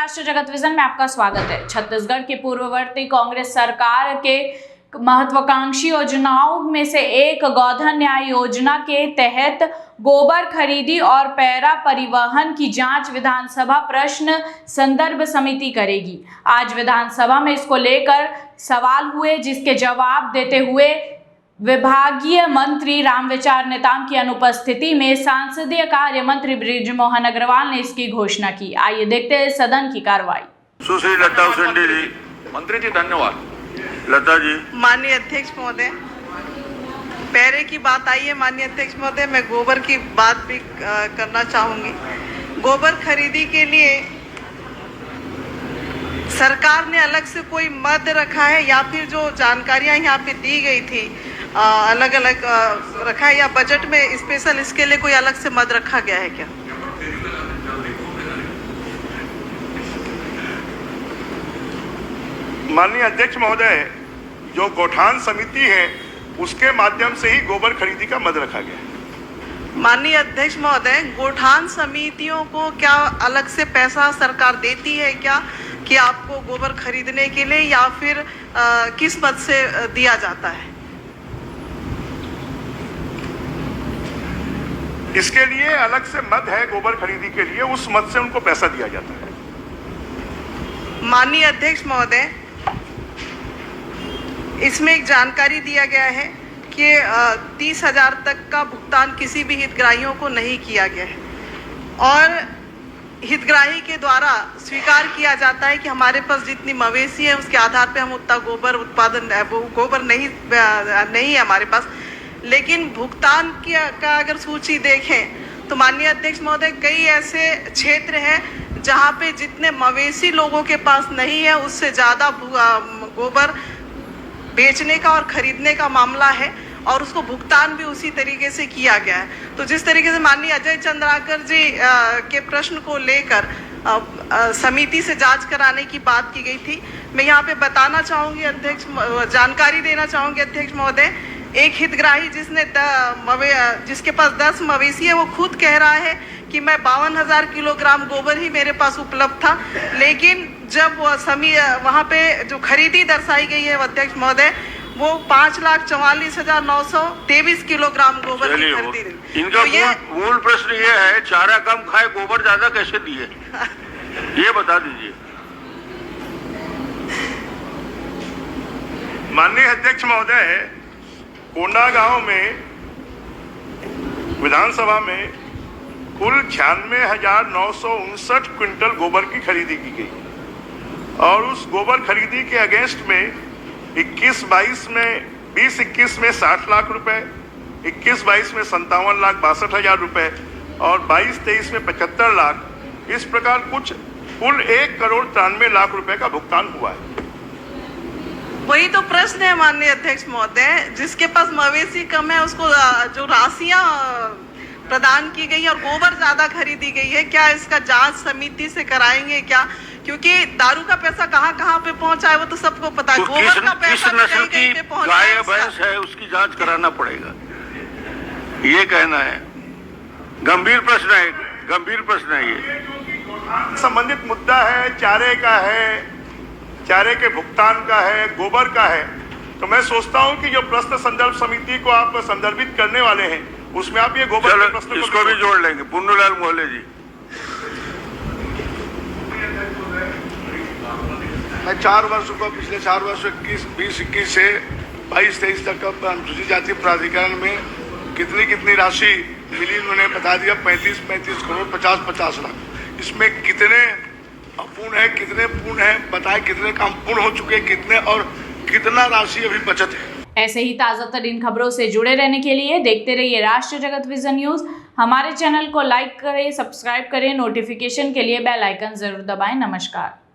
राष्ट्र जगत विजन में आपका स्वागत है। छत्तीसगढ़ की पूर्ववर्ती कांग्रेस सरकार के महत्वाकांक्षी योजनाओं में से एक गोधन न्याय योजना के तहत गोबर खरीदी और पैरा परिवहन की जांच विधानसभा प्रश्न संदर्भ समिति करेगी। आज विधानसभा में इसको लेकर सवाल हुए, जिसके जवाब देते हुए विभागीय मंत्री रामविचार नेताम की अनुपस्थिति में संसदीय कार्य मंत्री बृजमोहन अग्रवाल ने इसकी घोषणा की। आइए देखते हैं सदन की कार्रवाई। सुश्री लता उसेंडी जी। मंत्री जी धन्यवाद। लता जी। माननीय अध्यक्ष महोदय, पैरे की बात आई है। माननीय अध्यक्ष महोदय, मैं गोबर की बात भी करना चाहूंगी। गोबर खरीदी के लिए सरकार ने अलग से कोई मद रखा है या फिर जो जानकारियां यहाँ पे दी गई थी अलग अलग रखा है, या बजट में स्पेशल इसके लिए कोई अलग से मद रखा गया है क्या? माननीय अध्यक्ष महोदय, जो गौठान समिति है उसके माध्यम से ही गोबर खरीदी का मद रखा गया है। माननीय अध्यक्ष महोदय, गौठान समितियों को क्या अलग से पैसा सरकार देती है क्या कि आपको गोबर खरीदने के लिए, या फिर किस मद से दिया जाता है? इसके लिए अलग से मद है, गोबर खरीदी के लिए उस मद से उनको पैसा दिया जाता है। माननीय अध्यक्ष महोदय, इसमें एक जानकारी दिया गया है कि 30,000 तक का भुगतान किसी भी हितग्राहियों को नहीं किया गया है और हितग्राही के द्वारा स्वीकार किया जाता है कि हमारे पास जितनी मवेशी है उसके आधार पे हम उतना गोबर उत्पादन गोबर नहीं है हमारे पास। लेकिन भुगतान का अगर सूची देखें तो माननीय अध्यक्ष महोदय, कई ऐसे क्षेत्र हैं जहां पे जितने मवेशी लोगों के पास नहीं है उससे ज़्यादा गोबर बेचने का और खरीदने का मामला है और उसको भुगतान भी उसी तरीके से किया गया है। तो जिस तरीके से माननीय अजय चंद्राकर जी के प्रश्न को लेकर समिति से जांच कराने की बात की गई थी, मैं यहाँ पे बताना चाहूँगी अध्यक्ष, जानकारी देना चाहूँगी अध्यक्ष महोदय। एक हितग्राही जिसके पास 10 मवेशी है, वो खुद कह रहा है कि मैं 52,000 किलोग्राम गोबर ही मेरे पास उपलब्ध था, लेकिन जब वहाँ पे जो खरीदी दर्शाई गई है अध्यक्ष महोदय, वो 5,44,923 किलोग्राम गोबर की खरीदी। इनका तो मूल प्रश्न ये है, चारा कम खाए गोबर ज्यादा कैसे दिए ये बता दीजिए। माननीय अध्यक्ष महोदय, कोंडागांव में विधानसभा में कुल 96,959 क्विंटल गोबर की खरीदी की गई और उस गोबर खरीदी के अगेंस्ट में 21-22 में 20-21 में 60 लाख रुपए, 21-22 में 57,62,000 रुपए और 22-23 में 75 लाख, इस प्रकार कुल 1,93,00,000 रुपए का भुगतान हुआ है। वही तो प्रश्न है माननीय अध्यक्ष महोदय, जिसके पास मवेशी कम है उसको जो राशियां प्रदान की गई और गोबर ज्यादा खरीदी गई है, क्या इसका जांच समिति से कराएंगे क्या? क्योंकि दारू का पैसा कहाँ पे पहुंचा है वो तो सबको पता है। गोबर का पैसा नस्ल की गाय भैंस है उसकी जांच कराना पड़ेगा, ये कहना है। गंभीर प्रश्न है ये। संबंधित मुद्दा है, चारे का है, चारे के भुगतान का है, गोबर का है। तो मैं सोचता हूं कि जो प्रश्न संदर्भ समिति को आप संदर्भित करने वाले हैं उसमें आप ये गोबर के प्रश्न इसको भी जोड़ लेंगे। पुन्नूलाल मोहल्ले जी। मैं 4 वर्षों को, पिछले 4 वर्षों 20-21 से 22-23 तक का अनुसूचित जाति प्राधिकरण में कितनी राशि मिली उन्होंने बता दिया। 35 करोड़ 50 लाख। इसमें कितने अपूर्ण है, कितने पूर्ण है, बताए कितने काम पूर्ण हो चुके, कितने और कितना राशि अभी बचत है। ऐसे ही ताज़ा तरीन खबरों से जुड़े रहने के लिए देखते रहिए राष्ट्र जगत विजन न्यूज। हमारे चैनल को लाइक करें, सब्सक्राइब करें, नोटिफिकेशन के लिए बेल आइकन जरूर दबाएं। नमस्कार।